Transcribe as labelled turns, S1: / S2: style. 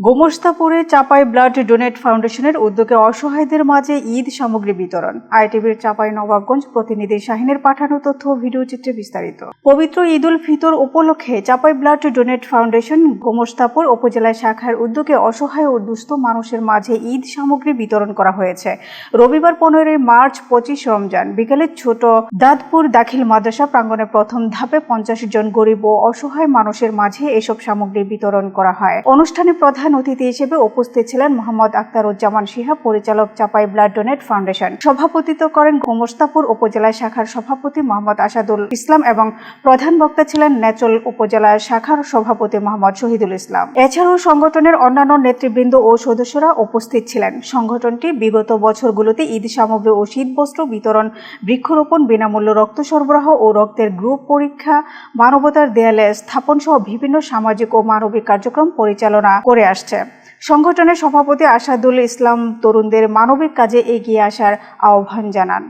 S1: গোমস্তাপুরে চাপাই blood donate ফাউন্ডেশনের উদ্যোগে অসহায়দের মাঝে ঈদ সামগ্রী বিতরণ। আইটিভির চাপাই নবাবগঞ্জ প্রতিনিধি শাহিনের পাঠানো তথ্য ও ভিডিও চিত্রে বিস্তারিত। পবিত্র ঈদ উল ফিতর উপলক্ষে চাপাই ব্লাড ডোনেট ফাউন্ডেশন গোমস্তাপুর উপজেলা শাখার উদ্যোগে অসহায় ও দুস্থ মানুষের মাঝে ঈদ সামগ্রী বিতরণ করা হয়েছে। রবিবার 15 মার্চ 25 রমজান বিকেলে ছোট দাঁতপুর দাখিল মাদ্রাসা প্রাঙ্গণে প্রথম ধাপে 50 জন গরিব ও অসহায় মানুষের মাঝে এসব সামগ্রী বিতরণ করা হয়। অনুষ্ঠানে প্রধান অতিথি হিসেবে উপস্থিত ছিলেন মোহাম্মদ আখতারুজ্জামান শিহাব, পরিচালক চাপাই ব্লাড ডোনেট ফাউন্ডেশন। সভাপতিত্ব করেন গোমস্তাপুর উপজেলা শাখার সভাপতি মোহাম্মদ আসাদুল ইসলাম এবং প্রধান বক্তা ছিলেন নেচল উপজেলা শাখার সভাপতি মোহাম্মদ শহীদুল ইসলাম। এছাড়াও সংগঠনের অন্যান্য নেতৃবৃন্দ ও সদস্যরা উপস্থিত ছিলেন। সংগঠনটি বিগত বছরগুলোতে ঈদ সামগ্রী ও শীতবস্ত্র বিতরণ, বৃক্ষরোপণ, বিনামূল্য রক্ত সরবরাহ ও রক্তের গ্রুপ পরীক্ষা, মানবতার দেয়ালে স্থাপন সহ বিভিন্ন সামাজিক ও মানবিক কার্যক্রম পরিচালনা করে আসছে। সংগঠনের সভাপতি আসাদুল ইসলাম তরুণদের মানবিক কাজে এগিয়ে আসার আহ্বান জানান।